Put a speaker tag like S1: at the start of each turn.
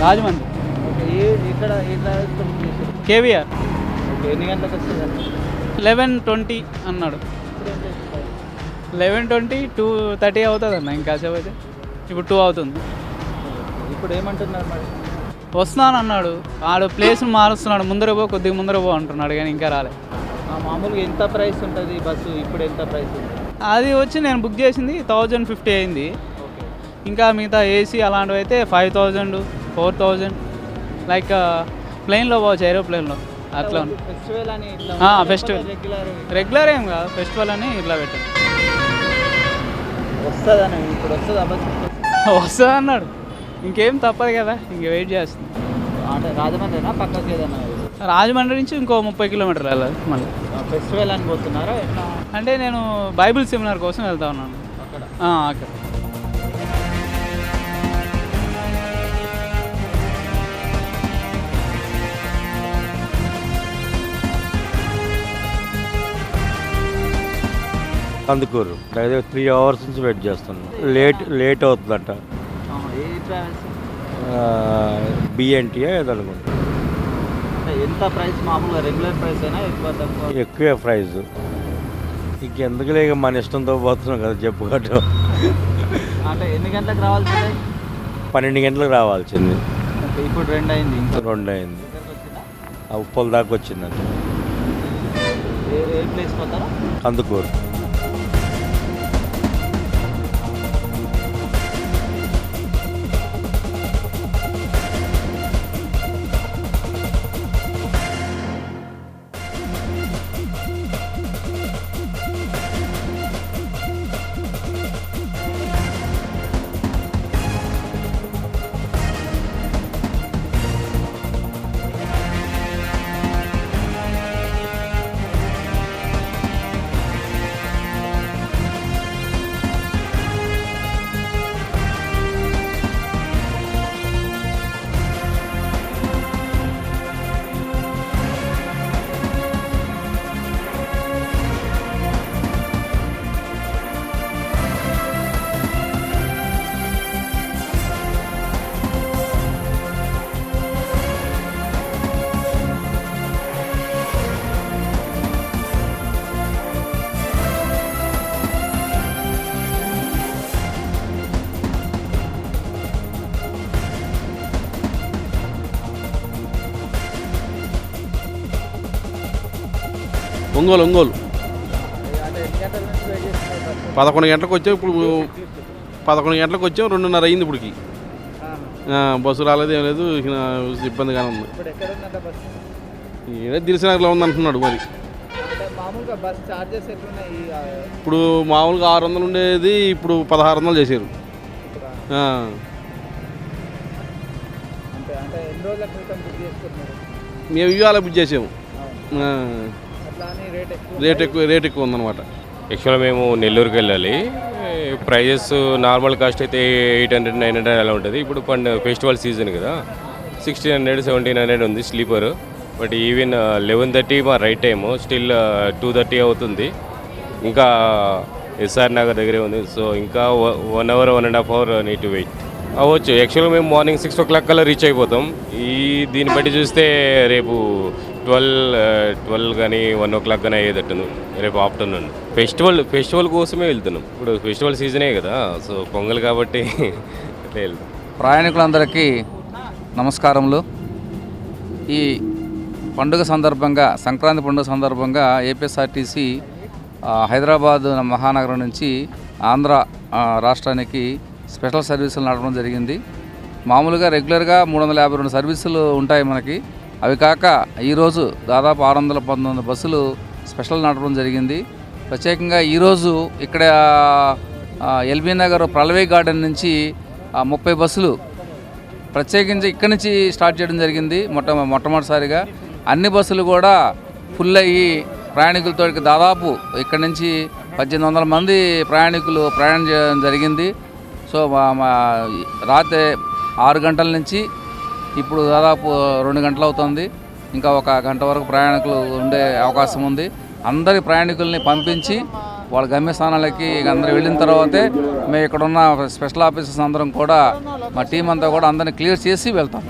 S1: Rajahmundry.
S2: Okay. ఇక్కడ ఏ ట్రావెల్స్లో book చేశారు?
S1: KVR.
S2: Okay. ఎన్ని గంటలకు వస్తుంది?
S1: 11:20 అన్నాడు.
S2: ఇప్పుడు ఏం చేస్తారు?
S1: 11:20 2:30 అవుతుంది అన్న. ఇంకాసేపు అయితే ఇప్పుడు 2 అవుతుంది.
S2: ఇప్పుడు ఏమంటున్నారు మరి?
S1: వస్తున్నాను అన్నాడు. ఆడు ప్లేస్ మారుస్తున్నాడు. కొద్దిగా ముందర పో అంటున్నాడు కానీ ఇంకా రాలే.
S2: మామూలుగా ఎంత ప్రైస్ ఉంటుంది బస్సు? ఇప్పుడు ఎంత ప్రైస్ ఉంది?
S1: అది వచ్చి నేను బుక్ చేసింది 1050 అయింది.
S2: ఓకే.
S1: ఇంకా మిగతా ఏసీ అలాంటివి అయితే 5000 4000 లైక్ ప్లేన్లో పోవచ్చు, ఏరోప్లేన్లో అట్లా ఉంది.
S2: ఫెస్టివల్ అని
S1: ఫెస్టివల్ రెగ్యులర్ ఏం కాదు, ఫెస్టివల్ అని ఇట్లా పెట్టాను.
S2: వస్తుందని ఇప్పుడు వస్తుందా బస్సు?
S1: వస్తుంది అన్నాడు. ఇంకేం తప్పదు కదా, ఇంక వెయిట్ చేస్తుంది.
S2: అంటే రాజమండ్రినా పక్కకి ఏదన్నా?
S1: రాజమండ్రి నుంచి ఇంకో 30 కిలోమీటర్లు వెళ్ళాలి మళ్ళీ.
S2: ఫెస్టివల్ అని పోతున్నారా ఎట్లా?
S1: అంటే నేను బైబిల్ సెమినార్ కోసం వెళ్తా ఉన్నాను
S2: అక్కడ.
S1: అక్కడ.
S3: కందుకూరు 3 అవర్స్ నుంచి వెయిట్ చేస్తున్నాం. లేట్ అవుతుందంట.
S2: ఏ ట్రావెల్స్?
S3: బిఎన్టీ ఏదనుకుంటా.
S2: అంటే ఎంత ప్రైస్? మామూలుగా రెగ్యులర్ ప్రైస్ అయినా ఎక్కువ తక్కువ?
S3: ఎక్కువే ప్రైస్. ఇంకెందుకులే, ఇక మన ఇష్టంతో పోతున్నాం కదా చెప్పుకోవటం.
S2: అంటే ఎన్ని గంటలకు రావాల్సింది?
S3: 12 గంటలకు రావాల్సింది.
S2: ఇప్పుడు 2 అయింది. ఇంకా
S3: 2 అయింది. ఉప్పల దాకా వచ్చిందంట.
S2: ఏ ప్లేస్ పోతారా?
S3: కందుకూరు.
S4: ఒంగోలు
S2: అంటే ఎన్ని గంటల నుంచి వెయిట్ చేస్తున్నారు?
S4: 11 గంటలకు వచ్చాం. ఇప్పుడు 11 గంటలకు వచ్చాం, 2:30 అయింది ఇప్పటికి. బస్సు రాలేదు, ఏం లేదు, ఇబ్బందిగానే ఉంది.
S2: ఇప్పుడు ఎక్కడ ఉందంట బస్సు?
S4: ఏదో దిల్సునగర్లో ఉంది అంటున్నాడు మరి.
S2: అంటే మామూలుగా బస్ చార్జెస్ ఎట్లున్నాయి?
S4: ఇప్పుడు మామూలుగా 600 ఉండేది ఇప్పుడు 1600 చేశారు.
S2: అంటే అంటే ఎన్ని రోజుల క్రితం బుక్ చేసుకున్నారు?
S4: మేము ఇవాళ బుక్ చేసాము.
S2: అట్లా అని
S4: రేట్ ఎక్కువ ఉందన్నమాట.
S5: యాక్చువల్గా మేము నెల్లూరుకి వెళ్ళాలి. ప్రైజెస్ నార్మల్ కాస్ట్ అయితే 800 900 అలా ఉంటుంది. ఇప్పుడు ఫెస్టివల్ సీజన్ కదా, 1600 1700 ఉంది స్లీపర్. బట్ ఈవెన్ 11:30 మా రైట్ టైము, స్టిల్ 2:30 అవుతుంది. ఇంకా ఎస్ఆర్ నగర్ దగ్గరే ఉంది. సో ఇంకా 1 hour 1.5 hour need to wait అవ్వచ్చు. యాక్చువల్గా మేము మార్నింగ్ 6 o'clock కల్లా రీచ్ అయిపోతాం. దీన్ని బట్టి చూస్తే రేపు 12 కానీ 1 o'clock కానీ అయ్యేటట్టు రేపు ఆఫ్టర్నూన్. ఫెస్టివల్ కోసమే వెళ్తున్నాం. ఇప్పుడు ఫెస్టివల్ సీజనే కదా, సో పొంగల్ కాబట్టి వెళ్తాం.
S6: ప్రయాణికులందరికీ నమస్కారములు. ఈ పండుగ సందర్భంగా, సంక్రాంతి పండుగ సందర్భంగా ఏపీఎస్ఆర్టీసీ హైదరాబాద్ మహానగరం నుంచి ఆంధ్ర రాష్ట్రానికి స్పెషల్ సర్వీసులు నడపడం జరిగింది. మామూలుగా రెగ్యులర్గా 352 సర్వీసులు ఉంటాయి మనకి. అవి కాక ఈరోజు దాదాపు 619 బస్సులు స్పెషల్ నడపడం జరిగింది. ప్రత్యేకంగా ఈరోజు ఇక్కడ ఎల్బీ నగర్ ప్రళవే గార్డెన్ నుంచి 30 బస్సులు ప్రత్యేకించి ఇక్కడి నుంచి స్టార్ట్ చేయడం జరిగింది. మొట్టమొదటిసారిగా అన్ని బస్సులు కూడా ఫుల్ అయ్యి ప్రయాణికులతో దాదాపు ఇక్కడి నుంచి 1800 మంది ప్రయాణికులు ప్రయాణం చేయడం జరిగింది. సో రాత్రి 6 గంటల నుంచి ఇప్పుడు దాదాపు 2 గంటలు అవుతుంది. ఇంకా 1 గంట వరకు ప్రయాణికులు ఉండే అవకాశం ఉంది. అందరి ప్రయాణికుల్ని పంపించి వాళ్ళ గమ్యస్థానాలకి అందరూ వెళ్ళిన తర్వాతే మేము ఇక్కడ ఉన్న స్పెషల్ ఆఫీసర్స్ అందరం కూడా మా టీం అంతా కూడా అందరినీ క్లియర్ చేసి వెళ్తాం.